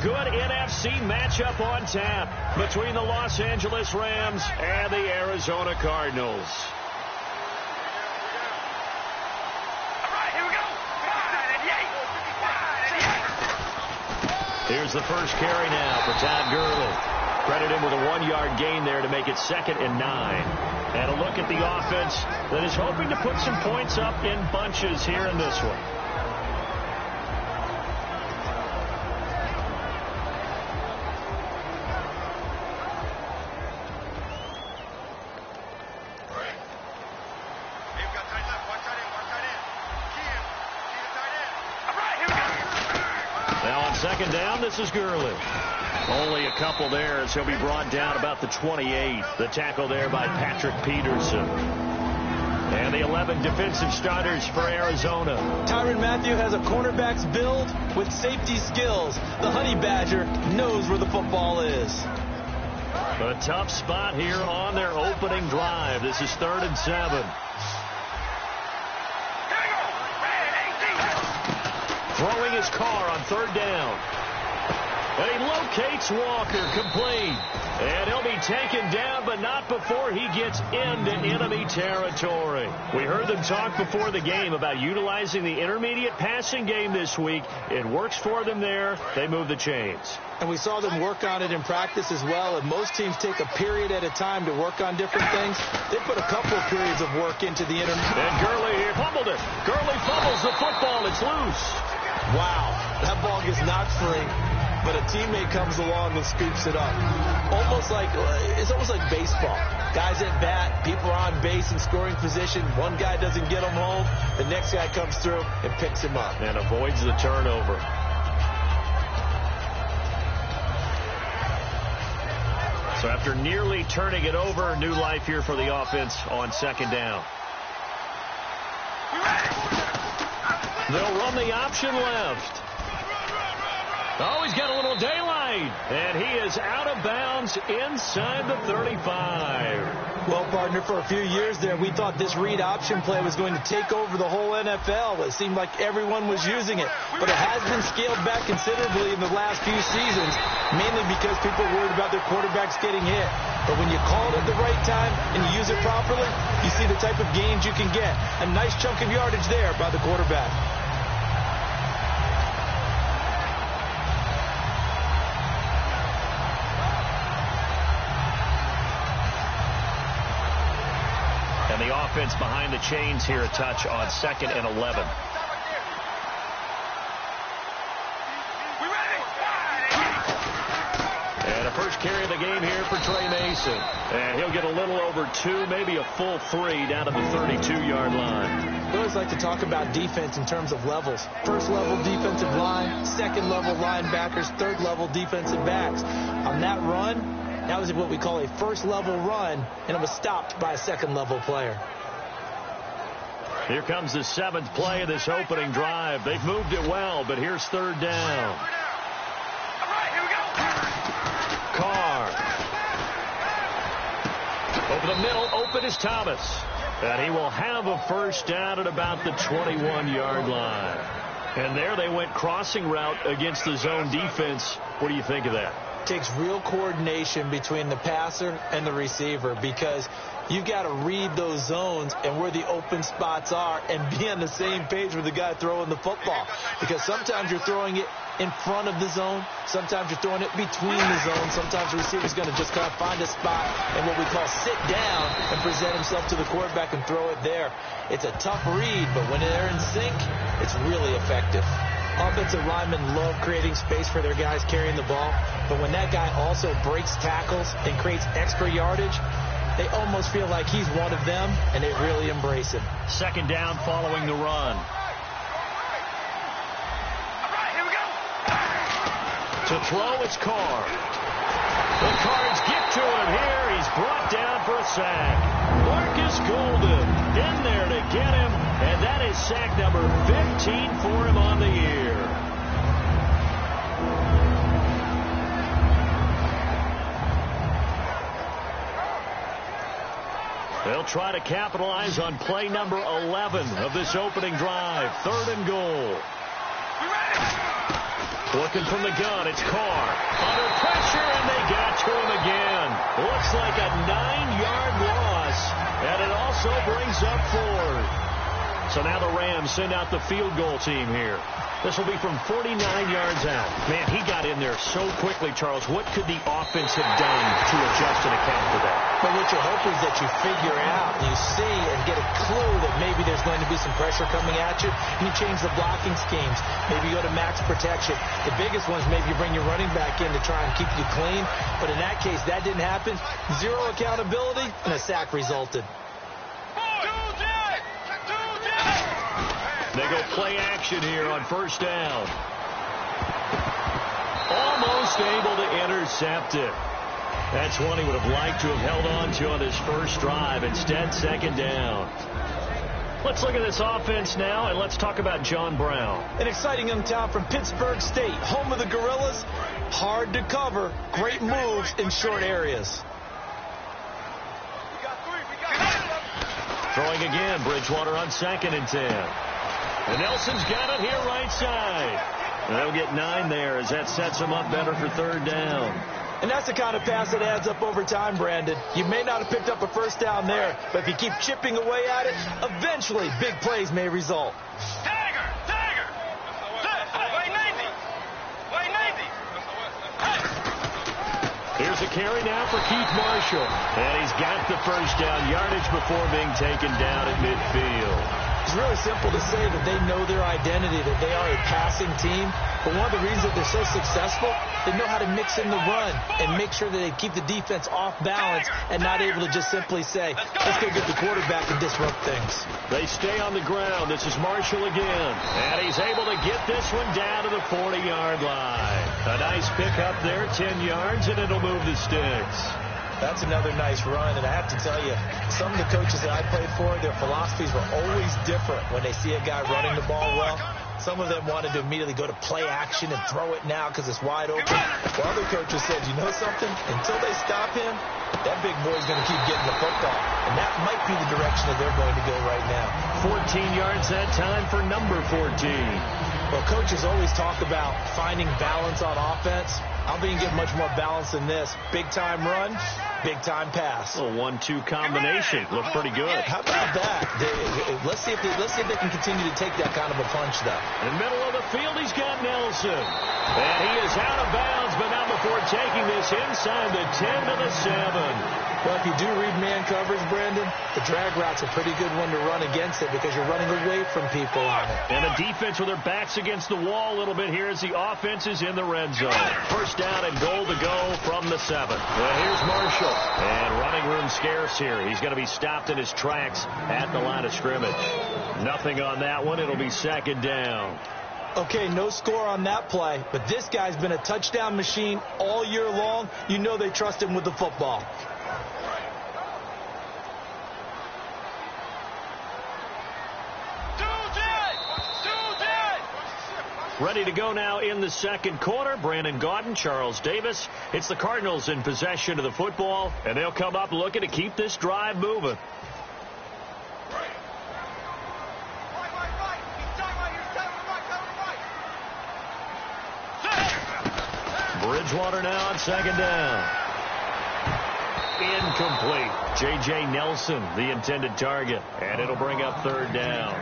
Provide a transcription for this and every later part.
Good NFC matchup on tap between the Los Angeles Rams and the Arizona Cardinals. All right, here we go. Here's the first carry now for Todd Gurley. Credit him with a 1-yard gain there to make it 2nd and 9. And a look at the offense that is hoping to put some points up in bunches here in this one. Now on 2nd down, this is Gurley. Only a couple there as he'll be brought down about the 28. The tackle there by Patrick Peterson. And the 11 defensive starters for Arizona. Tyrann Mathieu has a cornerback's build with safety skills. The Honey Badger knows where the football is. A tough spot here on their opening drive. This is 3rd and 7. Throwing his car on 3rd down. And he locates Walker, complete. And he'll be taken down, but not before he gets into enemy territory. We heard them talk before the game about utilizing the intermediate passing game this week. It works for them there. They move the chains. And we saw them work on it in practice as well. And most teams take a period at a time to work on different things. They put a couple of periods of work into the intermediate. And Gurley here fumbled it. Gurley fumbles the football. It's loose. Wow, that ball gets knocked free, but a teammate comes along and scoops it up. It's almost like baseball. Guys at bat, people are on base in scoring position. One guy doesn't get him home. The next guy comes through and picks him up. And avoids the turnover. So after nearly turning it over, new life here for the offense on 2nd down. They'll run the option left. Oh, he's got a little daylight. And he is out of bounds inside the 35. Well, partner, for a few years there, we thought this read option play was going to take over the whole NFL. It seemed like everyone was using it. But it has been scaled back considerably in the last few seasons, mainly because people are worried about their quarterbacks getting hit. But when you call it at the right time and you use it properly, you see the type of gains you can get. A nice chunk of yardage there by the quarterback. And the offense behind the chains here a touch on 2nd and 11. And a first carry of the game here for Trey Mason. And he'll get a little over 2, maybe a full 3 down to the 32-yard line. We always like to talk about defense in terms of levels. 1st level defensive line, 2nd level linebackers, 3rd level defensive backs. On that run, that was what we call a 1st level run, and it was stopped by a 2nd level player. Here comes the 7th play of this opening drive. They've moved it well, but here's 3rd down. All right, here we go. Carr. Over the middle, open is Thomas. And he will have a first down at about the 21-yard line. And there they went crossing route against the zone defense. What do you think of that? Takes real coordination between the passer and the receiver, because you've got to read those zones and where the open spots are and be on the same page with the guy throwing the football, because sometimes you're throwing it in front of the zone, sometimes you're throwing it between the zones, sometimes the receiver's going to just kind of find a spot and what we call sit down and present himself to the quarterback and throw it there. It's a tough read, but when they're in sync, it's really effective. Offensive linemen love creating space for their guys carrying the ball, but when that guy also breaks tackles and creates extra yardage, they almost feel like he's one of them, and they really embrace him. 2nd down following the run. All right, here we go. To throw, it's Carr. The Cards get to him here. He's brought down for a sack. Marcus Golden in there to get him, and that is sack number 15 for him on the year. They'll try to capitalize on play number 11 of this opening drive. 3rd and goal. Looking from the gun, it's Carr. Under pressure, and they got to him again. Looks like a 9-yard loss, and it also brings up 4. So now the Rams send out the field goal team here. This will be from 49 yards out. Man, he got in there so quickly, Charles. What could the offense have done to adjust and account for that? But what you hope is that you figure out, you see and get a clue that maybe there's going to be some pressure coming at you, and you change the blocking schemes. Maybe you go to max protection. The biggest one is maybe you bring your running back in to try and keep you clean. But in that case, that didn't happen. 0 accountability, and a sack resulted. They go play action here on first down. Almost able to intercept it. That's one he would have liked to have held on to on his first drive. Instead, second down. Let's look at this offense now, and let's talk about John Brown. An exciting young talent from Pittsburgh State, home of the Gorillas. Hard to cover, great moves in short areas. Throwing again, Bridgewater on 2nd and 10. And Nelson's got it here right side. They'll get 9 there as that sets him up better for 3rd down. And that's the kind of pass that adds up over time, Brandon. You may not have picked up a first down there, but if you keep chipping away at it, eventually big plays may result. Here's a carry now for Keith Marshall. And he's got the first down yardage before being taken down at midfield. It's really simple to say that they know their identity, that they are a passing team. But one of the reasons that they're so successful, they know how to mix in the run and make sure that they keep the defense off balance and not able to just simply say, let's go get the quarterback and disrupt things. They stay on the ground. This is Marshall again. And he's able to get this one down to the 40-yard line. A nice pickup there, 10 yards, and it'll move the sticks. That's another nice run, and I have to tell you, some of the coaches that I played for, their philosophies were always different when they see a guy running the ball well. Some of them wanted to immediately go to play action and throw it now because it's wide open. While other coaches said, you know something? Until they stop him, that big boy's going to keep getting the football. And that might be the direction that they're going to go right now. 14 yards that time for number 14. Well, coaches always talk about finding balance on offense. I don't think you can get much more balance than this. Big-time run, big-time pass. A 1-2 combination. Looked pretty good. How about that? Let's see if they can continue to take that kind of a punch, though. In the middle of the field, he's got Nelson. And he is out of bounds, but not before taking this inside the 10 to the 7. Well, if you do read man coverage, Brandon, the drag route's a pretty good one to run against it because you're running away from people on it. And a defense with their backs against the wall a little bit here as the offense is in the red zone. First down and goal to go from the 7. Well, here's Marshall. And running room scarce here. He's going to be stopped in his tracks at the line of scrimmage. Nothing on that one. It'll be 2nd down. Okay, no score on that play, but this guy's been a touchdown machine all year long. You know they trust him with the football. Ready to go now in the 2nd quarter. Brandon Gaudin, Charles Davis. It's the Cardinals in possession of the football, and they'll come up looking to keep this drive moving. Bridgewater now on 2nd down. Incomplete. J.J. Nelson, the intended target, and it'll bring up 3rd down.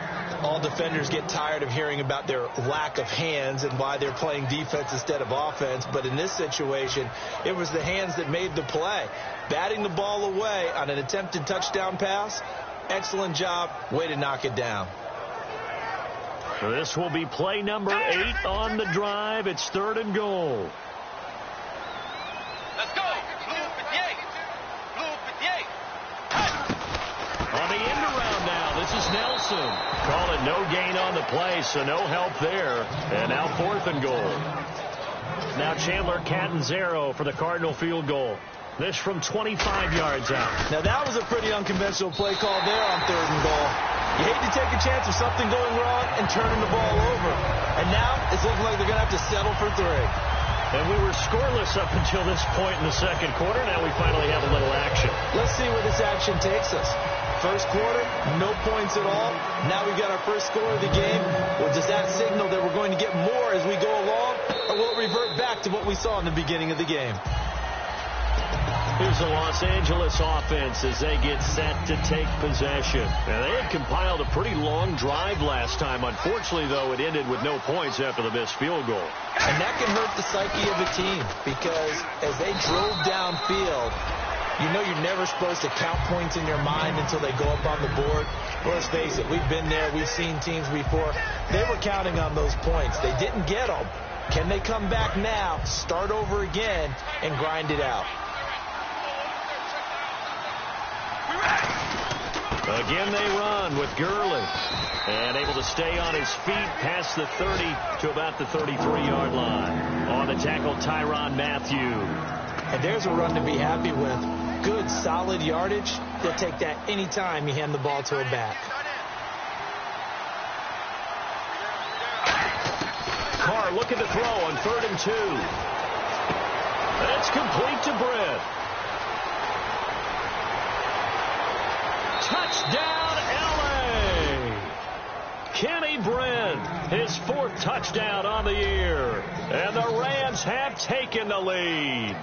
All defenders get tired of hearing about their lack of hands and why they're playing defense instead of offense. But in this situation, it was the hands that made the play. Batting the ball away on an attempted touchdown pass, excellent job. Way to knock it down. This will be play number 8 on the drive. It's 3rd and goal. Let's go. Blue 58. Blue 58. On the end around now, this is Nelson. Call it no gain on the play, so no help there. And now 4th and goal. Now Chandler Catanzaro for the Cardinal field goal. This from 25 yards out. Now that was a pretty unconventional play call there on 3rd and goal. You hate to take a chance of something going wrong and turning the ball over. And now it's looking like they're going to have to settle for 3. And we were scoreless up until this point in the 2nd quarter. Now we finally have a little action. Let's see where this action takes us. First quarter, no points at all. Now we've got our first score of the game. Well, does that signal that we're going to get more as we go along? or will it revert back to what we saw in the beginning of the game? Here's the Los Angeles offense as they get set to take possession. Now, they had compiled a pretty long drive last time. Unfortunately, though, it ended with no points after the missed field goal. And that can hurt the psyche of a team because as they drove downfield, you know you're never supposed to count points in your mind until they go up on the board. Well, let's face it, we've been there. We've seen teams before. They were counting on those points. They didn't get them. Can they come back now, start over again, and grind it out? Again they run with Gurley. And able to stay on his feet past the 30 to about the 33-yard line. On the tackle, Tyrann Mathieu. And there's a run to be happy with. Good, solid yardage. They'll take that any time you hand the ball to a back. Carr looking to throw on 3rd and 2. That's complete to Britt. Touchdown, L.A. Kenny Britt, his 4th touchdown on the year. And the Rams have taken the lead.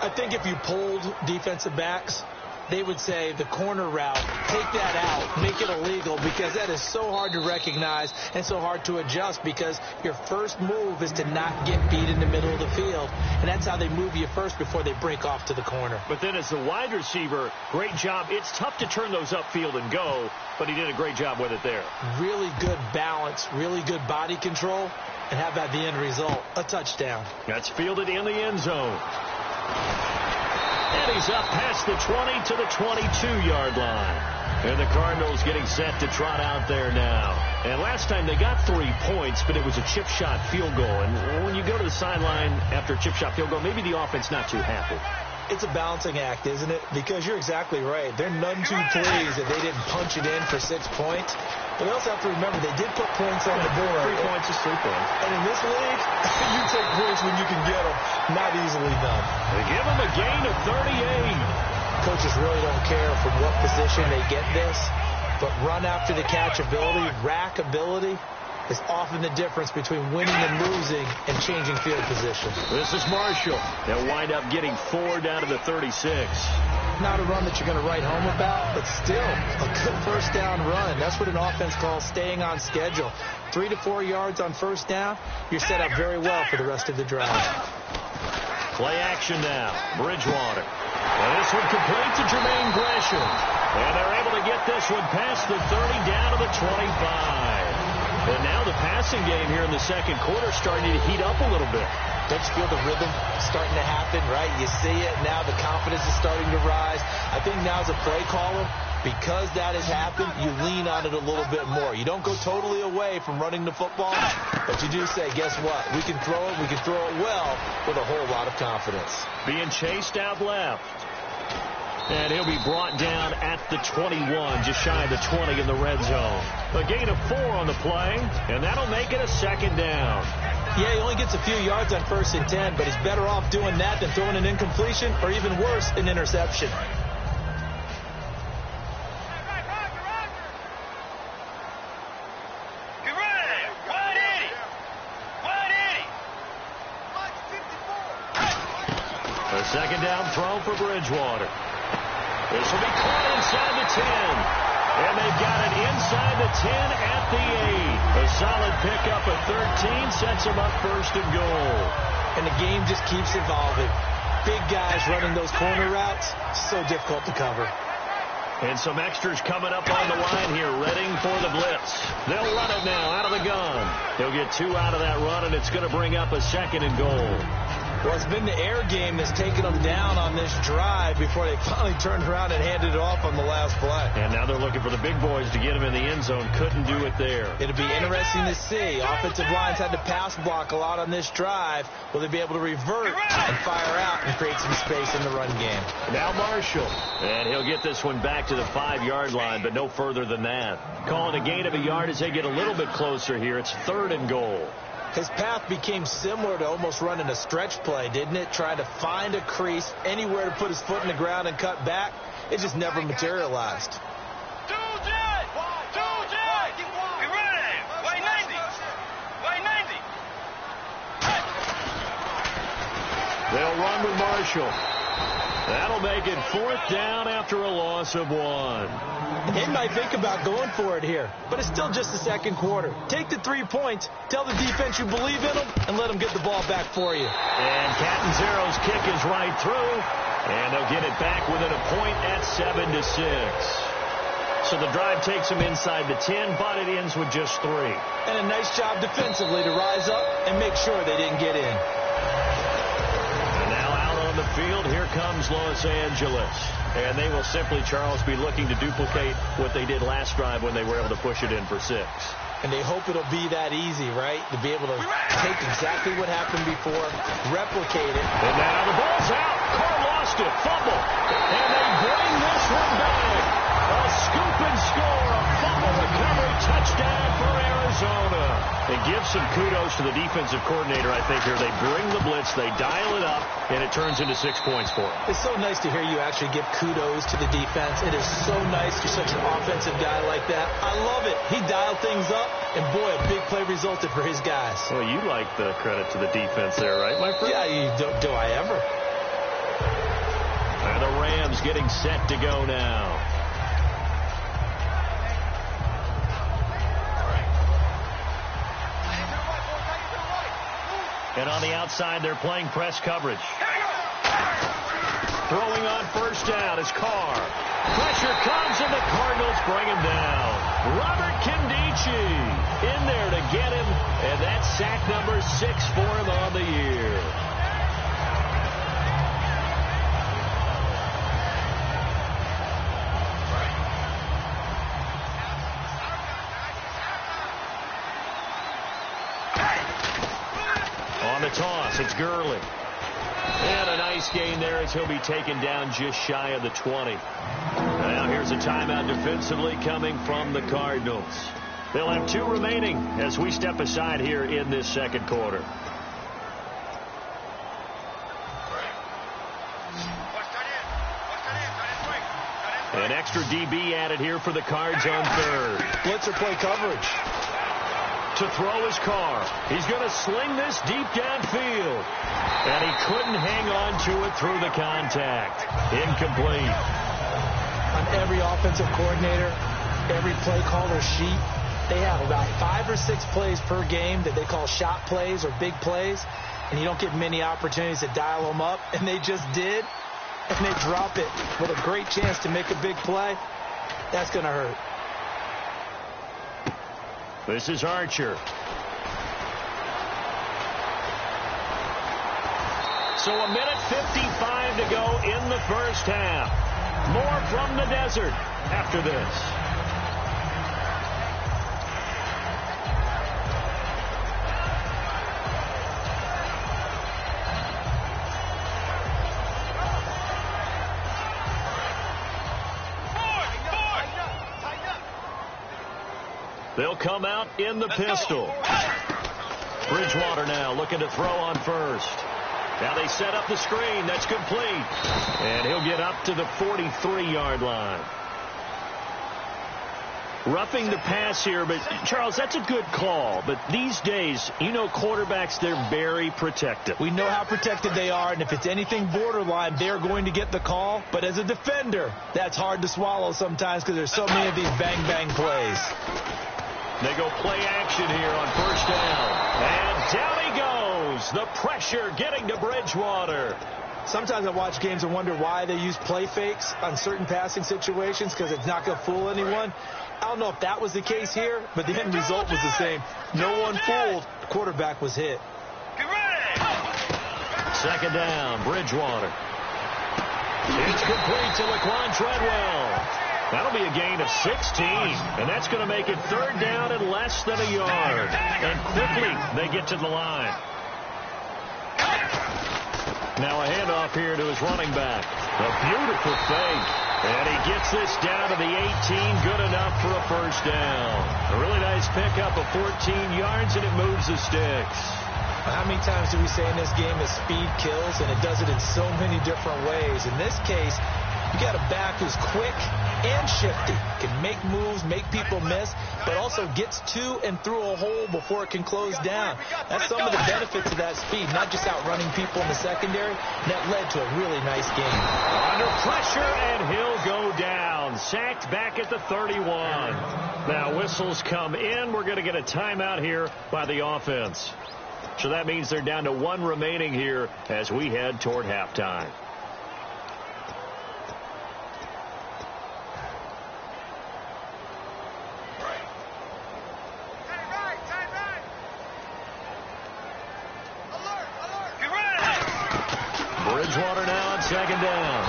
I think if you polled defensive backs, they would say the corner route, take that out, make it illegal, because that is so hard to recognize and so hard to adjust because your first move is to not get beat in the middle of the field. And that's how they move you first before they break off to the corner. But then as the wide receiver, great job. It's tough to turn those upfield and go, but he did a great job with it there. Really good balance, really good body control, and how about the end result? A touchdown. That's fielded in the end zone. And he's up past the 20 to the 22-yard line. And the Cardinals getting set to trot out there now. And last time they got 3 points, but it was a chip shot field goal. And when you go to the sideline after a chip shot field goal, maybe the offense not too happy. It's a balancing act, isn't it? Because you're exactly right. They're none too pleased that they didn't punch it in for 6 points. But they also have to remember they did put points on the board. 3 points is 3 points. And in this league, you take points when you can get them. Not easily done. They give them a gain of 38. Coaches really don't care from what position they get this. But run after the catch ability, rack ability, is often the difference between winning and losing and changing field position. This is Marshall. They'll wind up getting 4 down to the 36. Not a run that you're going to write home about, but still a good first down run. That's what an offense calls staying on schedule. 3 to 4 yards on first down, you're set up very well for the rest of the drive. Play action now. Bridgewater. And this one complete to Jermaine Gresham. And they're able to get this one past the 30 down to the 25. And now the passing game here in the second quarter starting to heat up a little bit. Don't you feel the rhythm starting to happen, right? You see it now. The confidence is starting to rise. I think now as a play caller, because that has happened, you lean on it a little bit more. You don't go totally away from running the football, but you do say, guess what? We can throw it. We can throw it well with a whole lot of confidence. Being chased out left. And he'll be brought down at the 21, just shy of the 20 in the red zone. A gain of 4 on the play, and that'll make it a second down. Yeah, he only gets a few yards on 1st and 10, but he's better off doing that than throwing an incompletion or even worse, an interception. A second down throw for Bridgewater. This will be caught inside the 10. And they've got it inside the 10 at the 8. A solid pickup at 13 sets them up 1st and goal. And the game just keeps evolving. Big guys running those corner routes, so difficult to cover. And some extras coming up on the line here, readying for the blitz. They'll run it now out of the gun. They'll get 2 out of that run, and it's going to bring up a 2nd and goal. Well, it's been the air game that's taken them down on this drive before they finally turned around and handed it off on the last play. And now they're looking for the big boys to get them in the end zone. Couldn't do it there. It'll be interesting to see. Offensive lines had to pass block a lot on this drive. Will they be able to revert and fire out and create some space in the run game? Now Marshall. And he'll get this one back to the 5-yard line, but no further than that. Calling a gain of a yard as they get a little bit closer here. It's 3rd and goal. His path became similar to almost running a stretch play, didn't it? Trying to find a crease, anywhere to put his foot in the ground and cut back. It just never materialized. They'll run with Marshall. That'll make it 4th down after a loss of 1. They might think about going for it here, but it's still just the second quarter. Take the 3 points, tell the defense you believe in them, and let them get the ball back for you. And Catanzaro's kick is right through, and they'll get it back within a point at 7-6. So the drive takes them inside the 10, but it ends with just 3. And a nice job defensively to rise up and make sure they didn't get in. And now out on the field, here comes Los Angeles. And they will simply, Charles, be looking to duplicate what they did last drive when they were able to push it in for 6. And they hope it'll be that easy, right? To be able to take exactly what happened before, replicate it. And now the ball's out. Carr lost it. Fumble. And they bring this one back. A scoop and score. A fumble recovery touchdown for Arizona. They give some kudos to the defensive coordinator, I think, here. They bring the blitz. They dial it up. And it turns into 6 points for them. It's so nice to hear you actually give kudos to the defense. It is so nice. You're such an offensive guy like that. I love it. He dialed things up. And, boy, a big play resulted for his guys. Well, you like the credit to the defense there, right, my friend? Yeah, do I ever. And the Rams getting set to go now. And on the outside, they're playing press coverage. Throwing on 1st down is Carr. Pressure comes, and the Cardinals bring him down. Robert Kindici in there to get him, and that's sack number 6 for him on the year. On the toss, it's Gurley. And a nice gain there as he'll be taken down just shy of the 20. Now here's a timeout defensively coming from the Cardinals. They'll have 2 remaining as we step aside here in this second quarter. An extra DB added here for the Cards on 3rd. Blitzer play coverage. To throw his Carr. He's going to sling this deep downfield. And he couldn't hang on to it through the contact. Incomplete. On every offensive coordinator, every play caller sheet, they have about 5 or 6 plays per game that they call shot plays or big plays. And you don't get many opportunities to dial them up. And they just did. And they drop it with a great chance to make a big play. That's going to hurt. This is Archer. So 1:55 to go in the first half. More from the desert after this. They'll come out in the pistol. Bridgewater now looking to throw on 1st. Now they set up the screen. That's complete. And he'll get up to the 43-yard line. Roughing the pass here, but Charles, that's a good call. But these days, you know, quarterbacks, they're very protective. We know how protected they are, and if it's anything borderline, they're going to get the call. But as a defender, that's hard to swallow sometimes because there's so many of these bang-bang plays. They go play action here on 1st down. And down he goes. The pressure getting to Bridgewater. Sometimes I watch games and wonder why they use play fakes on certain passing situations because it's not going to fool anyone. I don't know if that was the case here, but the end result was the same. No one fooled. The quarterback was hit. 2nd down, Bridgewater. It's complete to Laquan Treadwell. That'll be a gain of 16, and that's going to make it 3rd down and less than a yard. And quickly, they get to the line. Now a handoff here to his running back. A beautiful fake. And he gets this down to the 18, good enough for a 1st down. A really nice pickup of 14 yards, and it moves the sticks. How many times do we say in this game that speed kills, and it does it in so many different ways? In this case, You got a back who's quick and shifty, can make moves, make people miss, but also gets to and through a hole before it can close down. That's some of the benefits of that speed, not just outrunning people in the secondary. And that led to a really nice game. Under pressure, and he'll go down. Sacked back at the 31. Now whistles come in. We're going to get a timeout here by the offense. So that means they're down to 1 remaining here as we head toward halftime. Bridgewater now on second down.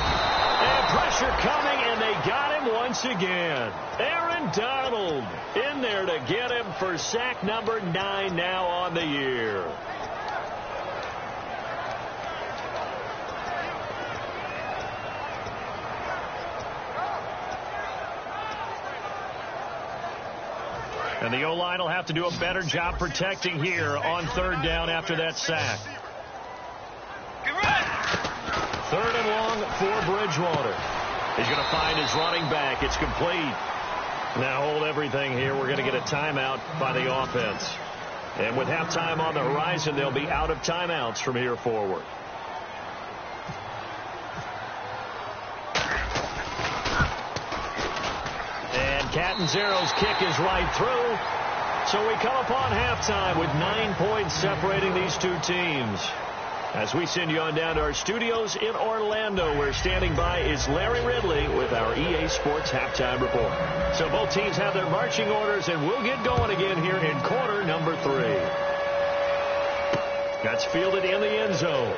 And pressure coming, and they got him once again. Aaron Donald in there to get him for sack number 9 now on the year. And the O-line will have to do a better job protecting here on third down after that sack. Third and long for Bridgewater. He's going to find his running back. It's complete. Now hold everything here. We're going to get a timeout by the offense. And with halftime on the horizon, they'll be out of timeouts from here forward. And Catanzaro's kick is right through. So we come upon halftime with 9 points separating these two teams. As we send you on down to our studios in Orlando, where standing by is Larry Ridley with our EA Sports Halftime Report. So both teams have their marching orders, and we'll get going again here in quarter number 3. That's fielded in the end zone.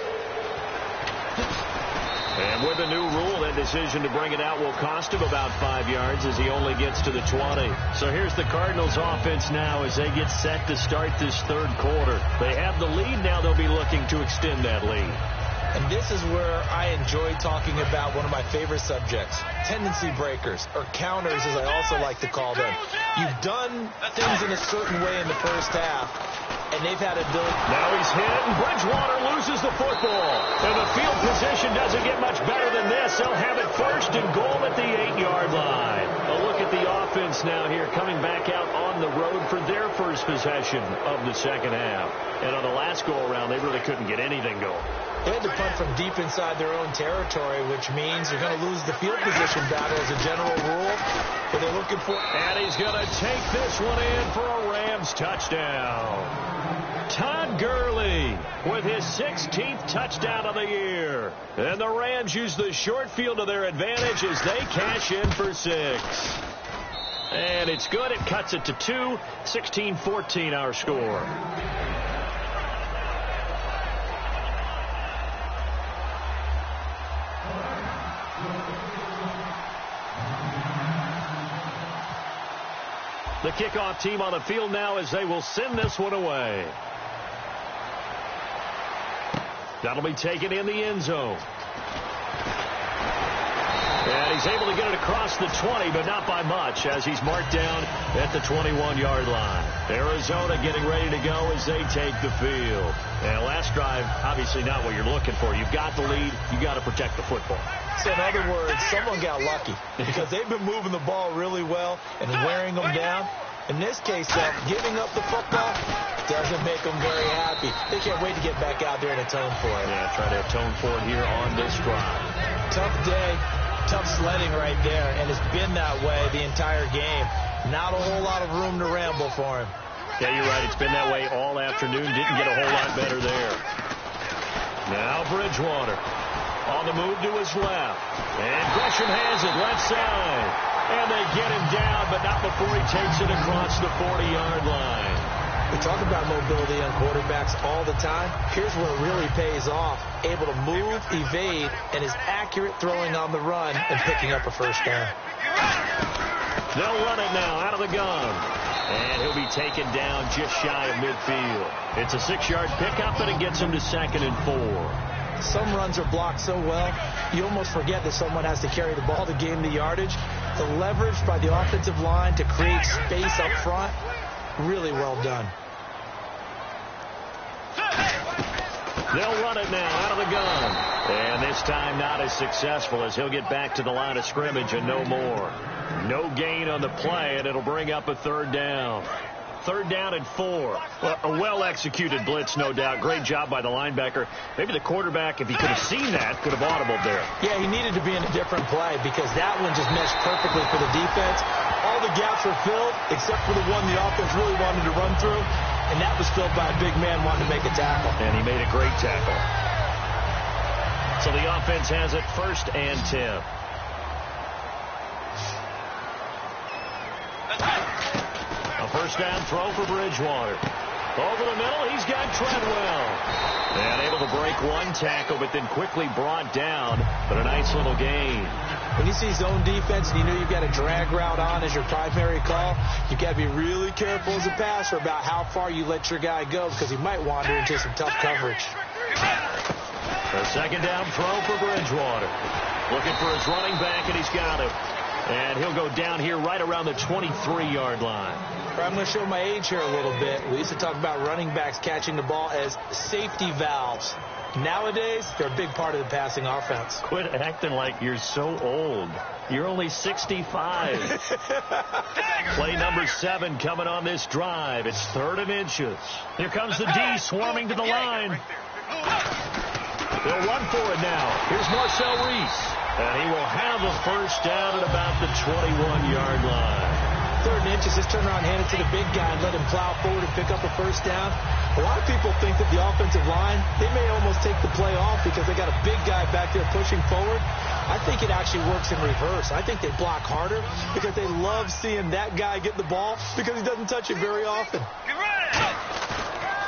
And with a new rule, that decision to bring it out will cost him about 5 yards as he only gets to the 20. So here's the Cardinals offense now as they get set to start this third quarter. They have the lead. Now they'll be looking to extend that lead. And this is where I enjoy talking about one of my favorite subjects, tendency breakers, or counters as I also like to call them. You've done things in a certain way in the first half, and they've had ability. Now he's hit, and Bridgewater loses the football. And the field position doesn't get much better than this. They'll have it first and goal at the 8-yard line. A look at the offense now here, coming back out on the road for their first possession of the second half. And on the last go-around, they really couldn't get anything going. They had to punt from deep inside their own territory, which means they're going to lose the field position battle as a general rule. But they're looking for... And he's going to take this one in for a Rams touchdown. Todd Gurley with his 16th touchdown of the year. And the Rams use the short field to their advantage as they cash in for 6. And it's good. It cuts it to 2. 16-14 our score. The kickoff team on the field now as they will send this one away. That'll be taken in the end zone. And he's able to get it across the 20, but not by much, as he's marked down at the 21-yard line. Arizona getting ready to go as they take the field. And last drive, obviously not what you're looking for. You've got the lead. You've got to protect the football. So in other words, someone got lucky because they've been moving the ball really well and wearing them down. In this case, giving up the football doesn't make them very happy. They can't wait to get back out there and atone for it. Yeah, try to atone for it here on this drive. Tough day, tough sledding right there, and it's been that way the entire game. Not a whole lot of room to ramble for him. Yeah, you're right. It's been that way all afternoon. Didn't get a whole lot better there. Now Bridgewater on the move to his left. And Gresham has it left side. And they get him down, but not before he takes it across the 40-yard line. We talk about mobility on quarterbacks all the time. Here's where it really pays off. Able to move, evade, and is accurate throwing on the run and picking up a first down. They'll run it now out of the gun. And he'll be taken down just shy of midfield. It's a 6-yard pickup, and it gets him to 2nd and 4. Some runs are blocked so well, you almost forget that someone has to carry the ball to gain the yardage. The leverage by the offensive line to create space up front, really well done. They'll run it now out of the gun. And they This time not as successful as he'll get back to the line of scrimmage and no more. No gain on the play, and it'll bring up a third down. Third down and 4. Well, a well-executed blitz, no doubt. Great job by the linebacker. Maybe the quarterback, if he could have seen that, could have audibled there. Yeah, he needed to be in a different play because that one just meshed perfectly for the defense. All the gaps were filled except for the one the offense really wanted to run through, and that was filled by a big man wanting to make a tackle. And he made a great tackle. So the offense has it 1st and 10. A first down throw for Bridgewater. Over the middle, he's got Treadwell. And able to break one tackle, but then quickly brought down. But a nice little gain. When you see zone defense and you know you've got a drag route on as your primary call, you've got to be really careful as a passer about how far you let your guy go because he might wander into some tough coverage. A second down throw for Bridgewater. Looking for his running back, and he's got him. And he'll go down here right around the 23-yard line. I'm going to show my age here a little bit. We used to talk about running backs catching the ball as safety valves. Nowadays, they're a big part of the passing offense. Quit acting like you're so old. You're only 65. Play number 7 coming on this drive. It's 3rd and inches. Here comes the D swarming to the line. They'll run for it now. Here's Marcel Reese. And he will have a first down at about the 21-yard line. 3rd and inches, just turn around, hand it to the big guy, and let him plow forward and pick up a first down. A lot of people think that the offensive line, they may almost take the play off because they got a big guy back there pushing forward. I think it actually works in reverse. I think they block harder because they love seeing that guy get the ball because he doesn't touch it very often.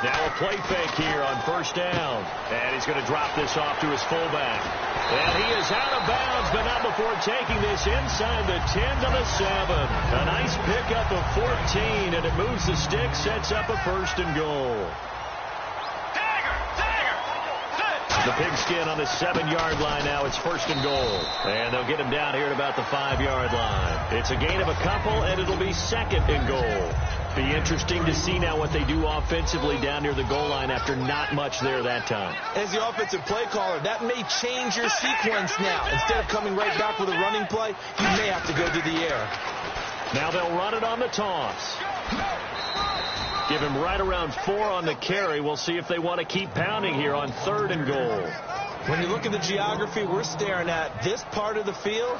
Now a play fake here on first down. And he's going to drop this off to his fullback. And he is out of bounds, but not before taking this inside the 10 to the 7. A nice pickup of 14, and it moves the stick, sets up a 1st and goal. The pigskin on the 7-yard line now. It's 1st and goal. And they'll get him down here at about the 5-yard line. It's a gain of a couple, and it'll be 2nd and goal. Be interesting to see now what they do offensively down near the goal line after not much there that time. As the offensive play caller, that may change your sequence now. Instead of coming right back with a running play, you may have to go to the air. Now they'll run it on the toss. Give him right around 4 on the carry. We'll see if they want to keep pounding here on 3rd and goal. When you look at the geography we're staring at, this part of the field,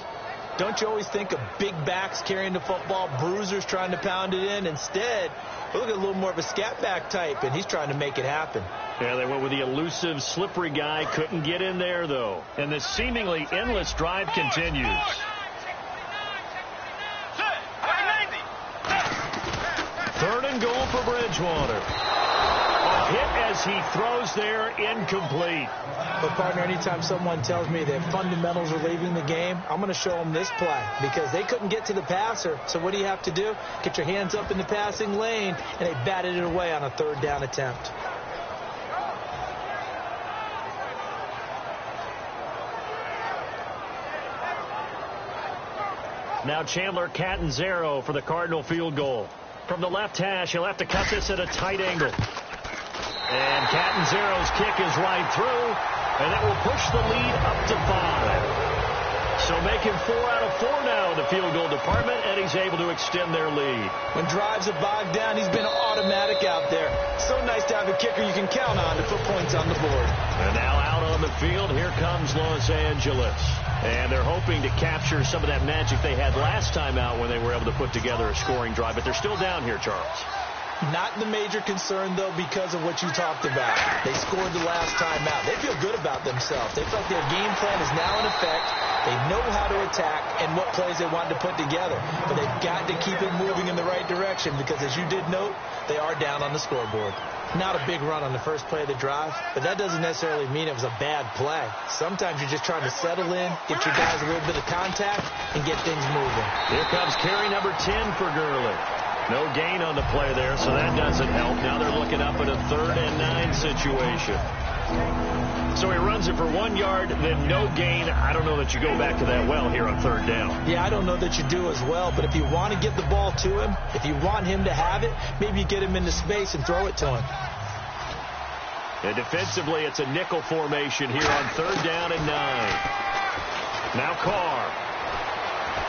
don't you always think of big backs carrying the football, bruisers trying to pound it in? Instead, we look at a little more of a scat back type, and he's trying to make it happen. Yeah, they went with the elusive, slippery guy. Couldn't get in there, though. And the seemingly endless drive continues. 3rd and goal for Bridgewater. A hit as he throws there, incomplete. But, partner, anytime someone tells me that fundamentals are leaving the game, I'm going to show them this play because they couldn't get to the passer. So what do you have to do? Get your hands up in the passing lane, and they batted it away on a 3rd down attempt. Now Chandler Catanzaro for the Cardinal field goal. From the left hash, he'll have to cut this at a tight angle. And Catanzaro's kick is right through, and it will push the lead up to 5. So making 4 out of 4 now in the field goal department, and he's able to extend their lead. When drives have bogged down, he's been automatic out there. So nice to have a kicker you can count on to put points on the board. And now out on the field, here comes Los Angeles. And they're hoping to capture some of that magic they had last time out when they were able to put together a scoring drive. But they're still down here, Charles. Not the major concern, though, because of what you talked about. They scored the last time out. They feel good about themselves. They feel like their game plan is now in effect. They know how to attack and what plays they want to put together. But they've got to keep it moving in the right direction because, as you did note, they are down on the scoreboard. Not a big run on the first play of the drive, but that doesn't necessarily mean it was a bad play. Sometimes you're just trying to settle in, get your guys a little bit of contact, and get things moving. Here comes carry number 10 for Gurley. No gain on the play there, so that doesn't help. Now they're looking up at a 3rd and 9 situation. So he runs it for 1 yard, then no gain. I don't know that you go back to that well here on 3rd down. Yeah, I don't know that you do as well, but if you want to get the ball to him, if you want him to have it, maybe you get him into space and throw it to him. And defensively, it's a nickel formation here on 3rd down and 9. Now Carr.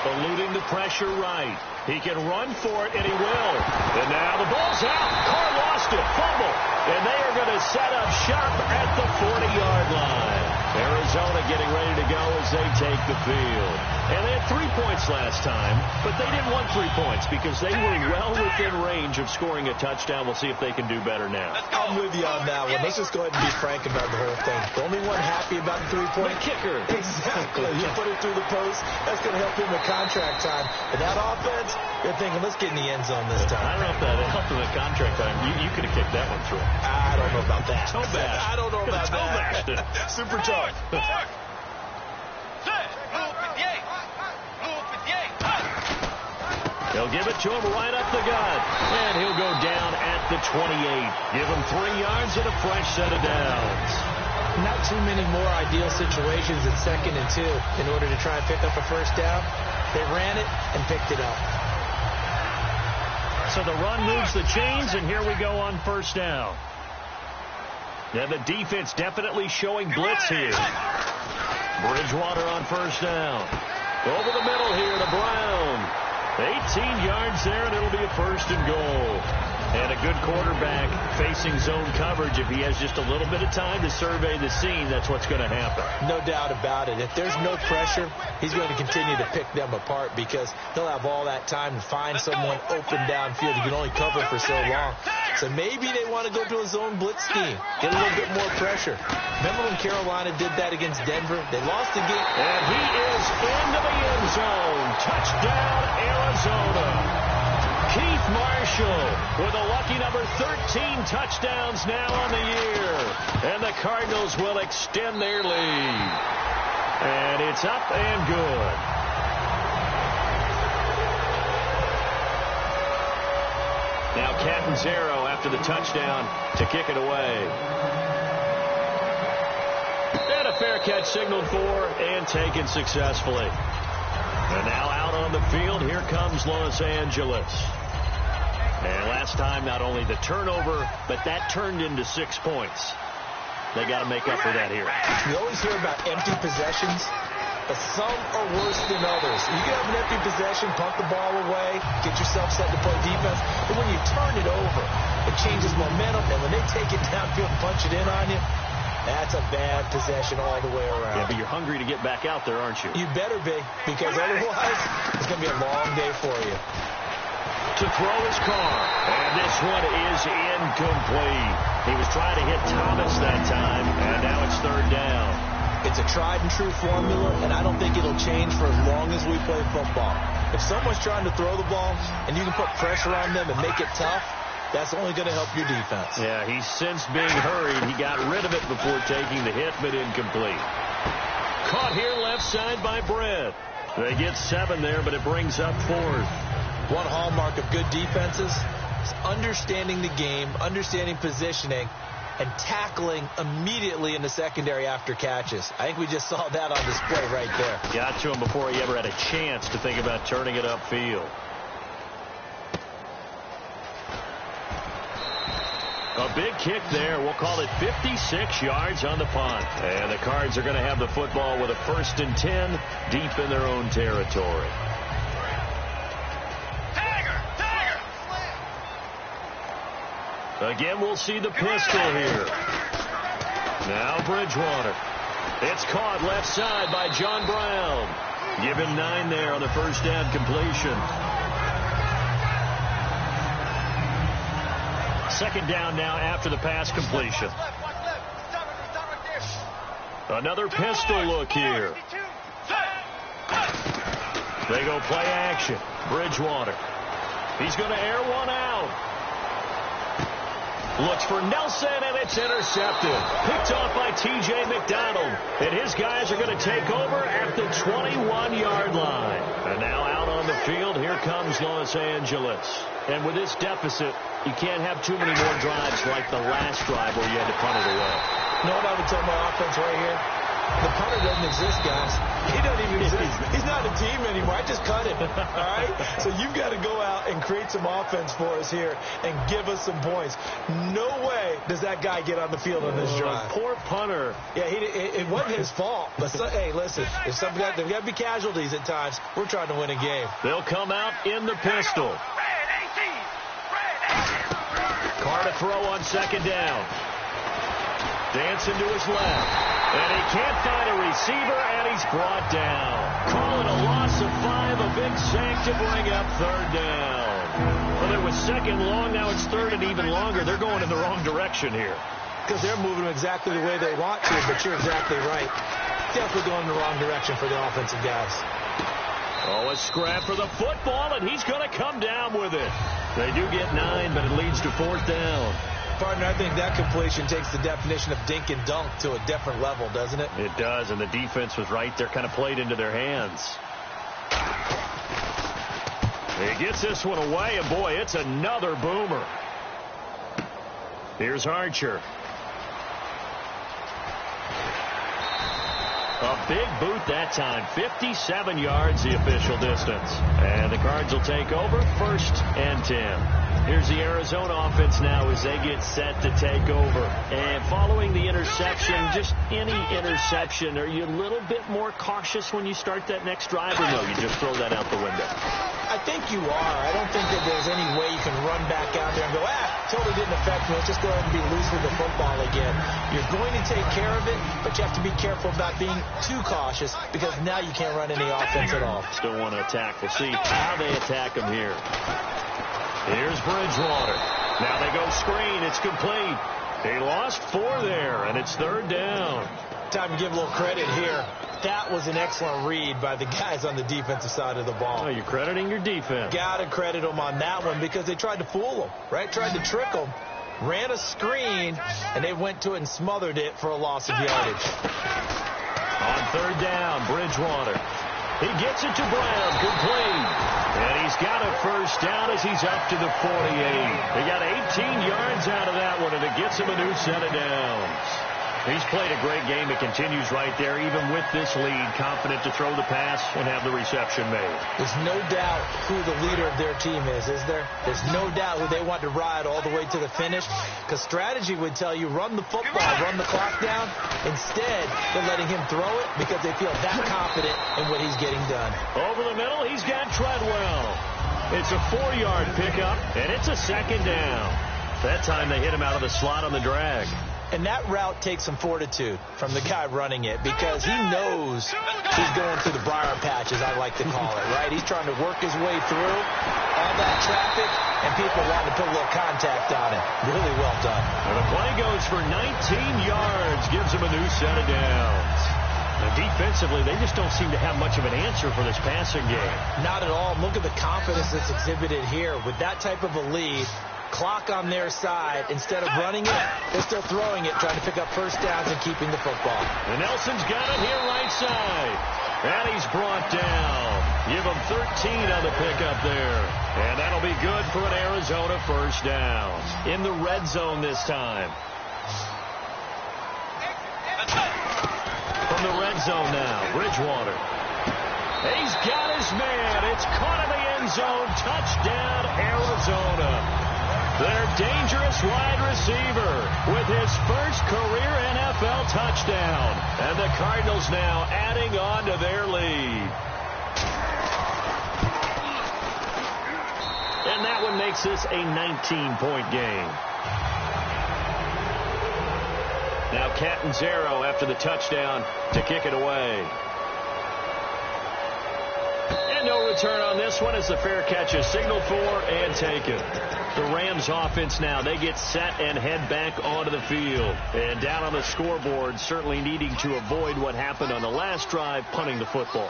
Eluding the pressure right. He can run for it, and he will. And now the ball's out. Carr lost it. Fumble. And they are going to set up shop at the 40-yard line. Arizona getting ready to go as they take the field. And they had 3 points last time, but they didn't want 3 points because they were well within range of scoring a touchdown. We'll see if they can do better now. I'm with you on that one. Let's just go ahead and be frank about the whole thing. The only one happy about the 3-point kicker. Exactly. You put it through the post. That's going to help him with contract time. But that offense, they're thinking, let's get in the end zone this time. I don't know if that helped him with contract time. You could have kicked that one through. I don't know about that. Toe bash. I don't know about that. Super tough. They'll give it to him right up the gut. And he'll go down at the 28. Give him 3 yards and a fresh set of downs. Not too many more ideal situations at 2nd and 2 in order to try and pick up a first down. They ran it and picked it up. So the run moves the chains, and here we go on 1st down. And the defense definitely showing blitz here. Bridgewater on 1st down. Over the middle here to Brown. 18 yards there, and it'll be a 1st and goal. And a good quarterback facing zone coverage. If he has just a little bit of time to survey the scene, that's what's going to happen. No doubt about it. If there's no pressure, he's going to continue to pick them apart because he'll have all that time to find someone open downfield. He can only cover for so long. So maybe they want to go to a zone blitz scheme, get a little bit more pressure. Remember when Carolina did that against Denver? They lost the game. And he is into the end zone. Touchdown, Arizona. Keith Marshall with a lucky number 13 touchdowns now on the year. And the Cardinals will extend their lead. And it's up and good. Now Catanzaro after the touchdown to kick it away. And a fair catch signaled for and taken successfully. And now out on the field, here comes Los Angeles. And last time, not only the turnover, but that turned into 6 points. They got to make up for that here. You always hear about empty possessions, but some are worse than others. You can have an empty possession, punt the ball away, get yourself set to play defense. But when you turn it over, it changes momentum. And when they take it downfield and punch it in on you, that's a bad possession all the way around. Yeah, but you're hungry to get back out there, aren't you? You better be, because otherwise it's going to be a long day for you. To throw his Carr, and this one is incomplete. He was trying to hit Thomas that time, and now it's 3rd down. It's a tried-and-true formula, and I don't think it'll change for as long as we play football. If someone's trying to throw the ball, and you can put pressure on them and make it tough, that's only going to help your defense. Yeah, he's since being hurried. He got rid of it before taking the hit, but incomplete. Caught here left side by Brett. They get 7 there, but it brings up 4th. One hallmark of good defenses is understanding the game, understanding positioning, and tackling immediately in the secondary after catches. I think we just saw that on display right there. Got to him before he ever had a chance to think about turning it upfield. A big kick there. We'll call it 56 yards on the punt. And the Cards are going to have the football with a 1st and 10 deep in their own territory. Again, we'll see the pistol here. Now Bridgewater. It's caught left side by John Brown. Give him 9 there on the 1st down completion. 2nd down now after the pass completion. Another pistol look here. They go play action. Bridgewater. He's going to air one out. Looks for Nelson, and it's intercepted. Picked off by T.J. McDonald. And his guys are going to take over at the 21-yard line. And now out on the field, here comes Los Angeles. And with this deficit, you can't have too many more drives like the last drive where you had to punt it away. You know what I would tell my offense right here? The punter doesn't exist, guys. He doesn't even exist. He's not a team anymore. I just cut him. All right? So you've got to go out and create some offense for us here and give us some points. No way does that guy get on the field on this drive. Poor punter. Yeah, it wasn't his fault. But, hey, listen, there's got to be casualties at times. We're trying to win a game. They'll come out in the pistol. Carr to throw on second down. Dancing to his left. And he can't find a receiver, and he's brought down. Call it a loss of 5, a big sack to bring up third down. Well, it was second long, now it's third and even longer. They're going in the wrong direction here. Because they're moving exactly the way they want to, but you're exactly right. Definitely going in the wrong direction for the offensive guys. Oh, a scrap for the football, and he's going to come down with it. They do get 9, but it leads to fourth down. Partner, I think that completion takes the definition of dink and dunk to a different level, doesn't it? It does, and the defense was right there, kind of played into their hands. He gets this one away, and boy, it's another boomer. Here's Archer. A big boot that time. 57 yards the official distance. And the Cards will take over, 1st and 10. Here's the Arizona offense now as they get set to take over. And following the interception, just any interception, are you a little bit more cautious when you start that next drive, or no, you just throw that out the window? I think you are. I don't think that there's any way you can run back out there and go, totally didn't affect me. Let's just go ahead and be loose with the football again. You're going to take care of it, but you have to be careful about being too cautious because now you can't run any offense at all. Still want to attack. We'll see how they attack him here. Here's Bridgewater. Now they go screen. It's complete. They lost 4 there, and it's third down. Time to give a little credit here. That was an excellent read by the guys on the defensive side of the ball. Oh, you're crediting your defense. Got to credit them on that one because they tried to fool them, right? Tried to trick them. Ran a screen, and they went to it and smothered it for a loss of yardage. On third down, Bridgewater. He gets it to Brown, complete. And he's got a first down as he's up to the 48. They got 18 yards out of that one, and it gets him a new set of downs. He's played a great game. It continues right there, even with this lead, confident to throw the pass and have the reception made. There's no doubt who the leader of their team is there? There's no doubt who they want to ride all the way to the finish, because strategy would tell you run the football, run the clock down. Instead, they're letting him throw it because they feel that confident in what he's getting done. Over the middle, he's got Treadwell. It's a 4-yard pickup, and it's a second down. That time they hit him out of the slot on the drag. And that route takes some fortitude from the guy running it because he knows he's going through the briar patch, as I like to call it, right? He's trying to work his way through all that traffic, and people want to put a little contact on it. Really well done. And the play goes for 19 yards, gives him a new set of downs. And defensively, they just don't seem to have much of an answer for this passing game. Not at all. Look at the confidence that's exhibited here. With that type of a lead, clock on their side, instead of running it, they're still throwing it, trying to pick up first downs and keeping the football. And Nelson's got it here right side. And he's brought down. Give him 13 on the pickup there. And that'll be good for an Arizona first down. In the red zone this time. From the red zone now, Bridgewater. He's got his man. It's caught in the end zone. Touchdown, Arizona. Their dangerous wide receiver with his first career NFL touchdown. And the Cardinals now adding on to their lead. And that one makes this a 19-point game. Now Catanzaro after the touchdown to kick it away. And no return on this one as the fair catch is signaled for and taken. The Rams offense now, they get set and head back onto the field. And down on the scoreboard, certainly needing to avoid what happened on the last drive, punting the football.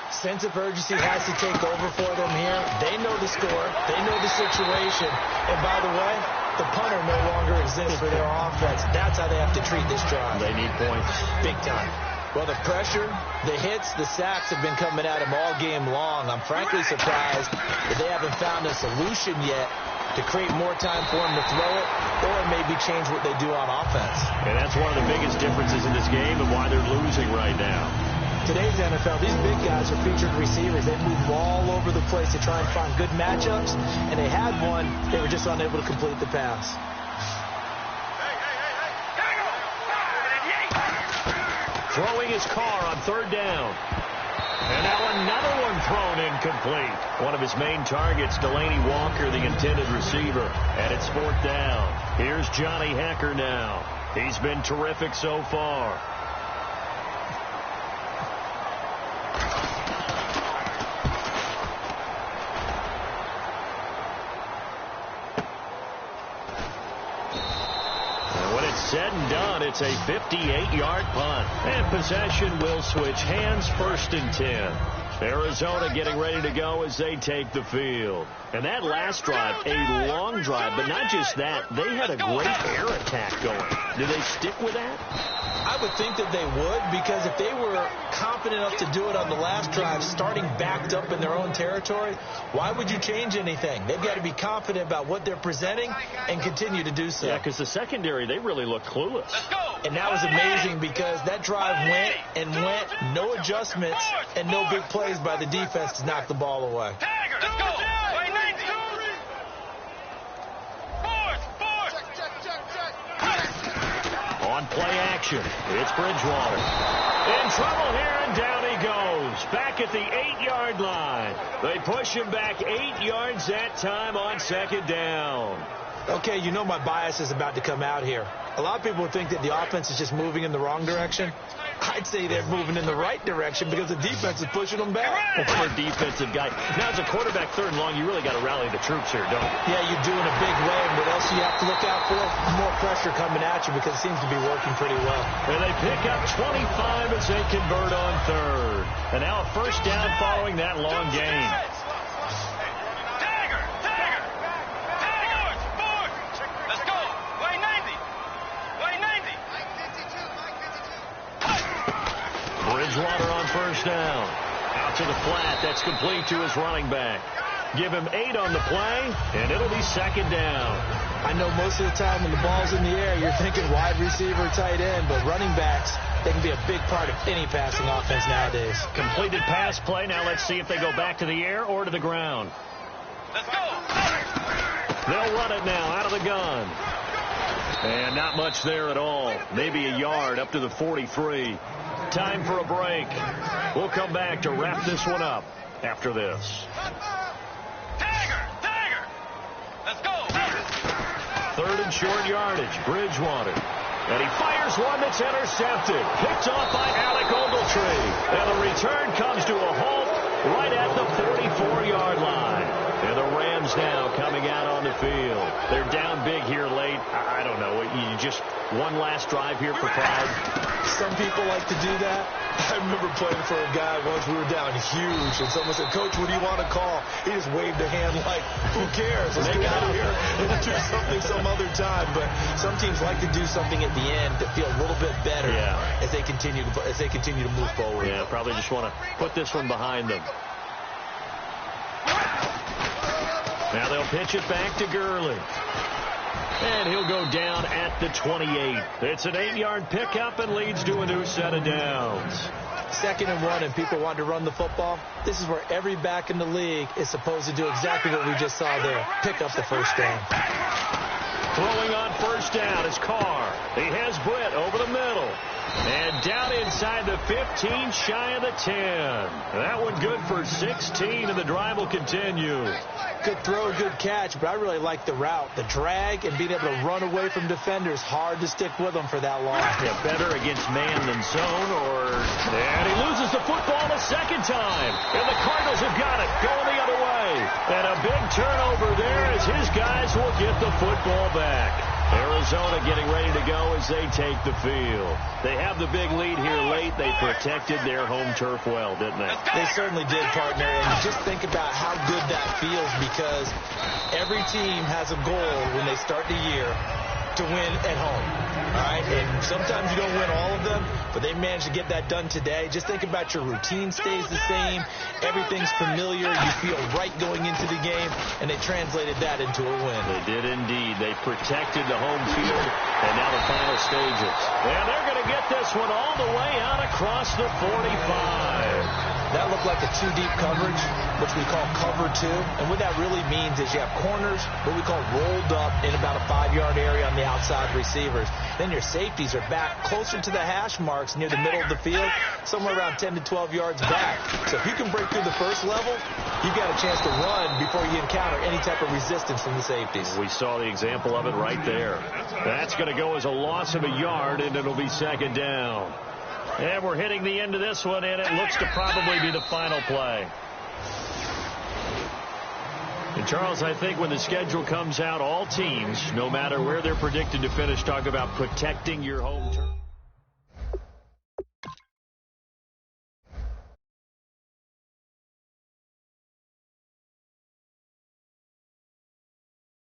Sense of urgency has to take over for them here. They know the score. They know the situation. And by the way, the punter no longer exists for their offense. That's how they have to treat this drive. They need points. Big time. Well, the pressure, the hits, the sacks have been coming at them all game long. I'm frankly surprised that they haven't found a solution yet to create more time for him to throw it, or maybe change what they do on offense. And that's one of the biggest differences in this game and why they're losing right now. Today's NFL, these big guys are featured receivers. They move all over the place to try and find good matchups, and they had one. They were just unable to complete the pass. Throwing his car on third down. And now another one thrown incomplete. One of his main targets, Delaney Walker, the intended receiver. And it's fourth down. Here's Johnny Hecker now. He's been terrific so far. Said and done, it's a 58-yard punt. And possession will switch hands, 1st and 10. Arizona getting ready to go as they take the field. And that last drive, a long drive, but not just that. They had a great air attack going. Do they stick with that? I would think that they would, because if they were confident enough to do it on the last drive, starting backed up in their own territory, why would you change anything? They've got to be confident about what they're presenting and continue to do so. Yeah, because the secondary, they really look clueless. And that was amazing because that drive went and went, no adjustments and no big plays by the defense to knock the ball away. Let's go. On play action, it's Bridgewater. In trouble here, and down he goes. Back at the 8-yard line. They push him back 8 yards that time on 2nd down. Okay, you know my bias is about to come out here. A lot of people would think that the offense is just moving in the wrong direction. I'd say they're moving in the right direction because the defense is pushing them back. Poor defensive guy. Now, as a quarterback 3rd and long, you really got to rally the troops here, don't you? Yeah, you're doing a big way. And what else do you have to look out for? More pressure coming at you because it seems to be working pretty well. And they pick up 25 as they convert on 3rd. And now a 1st down following that long gain. Bridgewater on 1st down. Out to the flat. That's complete to his running back. Give him 8 on the play, and it'll be 2nd down. I know most of the time when the ball's in the air, you're thinking wide receiver, tight end, but running backs, they can be a big part of any passing offense nowadays. Completed pass play. Now let's see if they go back to the air or to the ground. Let's go. They'll run it now out of the gun. And not much there at all. Maybe a yard up to the 43. Time for a break. We'll come back to wrap this one up after this. Tiger. Let's go. 3rd and short yardage. Bridgewater. And he fires one that's intercepted. Picked off by Alec Ogletree. And the return comes to a halt right at the 44-yard line. And the Rams now coming out on the field. They're down big here late. I don't know. You just one last drive here for pride. Some people like to do that. I remember playing for a guy once. We were down huge, and someone said, "Coach, what do you want to call?" He just waved a hand like, "Who cares? Let's get out of here and do something some other time." But some teams like to do something at the end to feel a little bit better as they continue to move forward. Yeah, probably just want to put this one behind them. Now they'll pitch it back to Gurley. And he'll go down at the 28. It's an 8-yard pickup and leads to a new set of downs. 2nd and 1, and people want to run the football. This is where every back in the league is supposed to do exactly what we just saw there. Pick up the 1st down. Throwing on 1st down is Carr. He has Britt over the middle. And down inside the 15, shy of the 10. That one good for 16, and the drive will continue. Good throw, good catch, but I really like the route. The drag and being able to run away from defenders, hard to stick with them for that long. Yeah, better against man than zone, and he loses the football a 2nd time. And the Cardinals have got it, going the other way. And a big turnover there as his guys will get the football back. Arizona getting ready to go as they take the field. They have the big lead here late. They protected their home turf well, didn't they? They certainly did, partner. And just think about how good that feels, because every team has a goal when they start the year to win at home. All right, and sometimes you don't win all of them, but they managed to get that done today. Just think about your routine stays the same. Everything's familiar. You feel right going into the game, and they translated that into a win. They did indeed. They protected the home field, and now the final stages. And they're going to get this one all the way out across the 45. That looked like a two-deep coverage, which we call cover two. And what that really means is you have corners, what we call rolled up in about a 5-yard area on the outside receivers. Then your safeties are back closer to the hash marks near the middle of the field, somewhere around 10 to 12 yards back. So if you can break through the first level, you've got a chance to run before you encounter any type of resistance from the safeties. We saw the example of it right there. That's going to go as a loss of a yard, and it'll be second down. And we're hitting the end of this one, and it looks to probably be the final play. And, Charles, I think when the schedule comes out, all teams, no matter where they're predicted to finish, talk about protecting your home turf.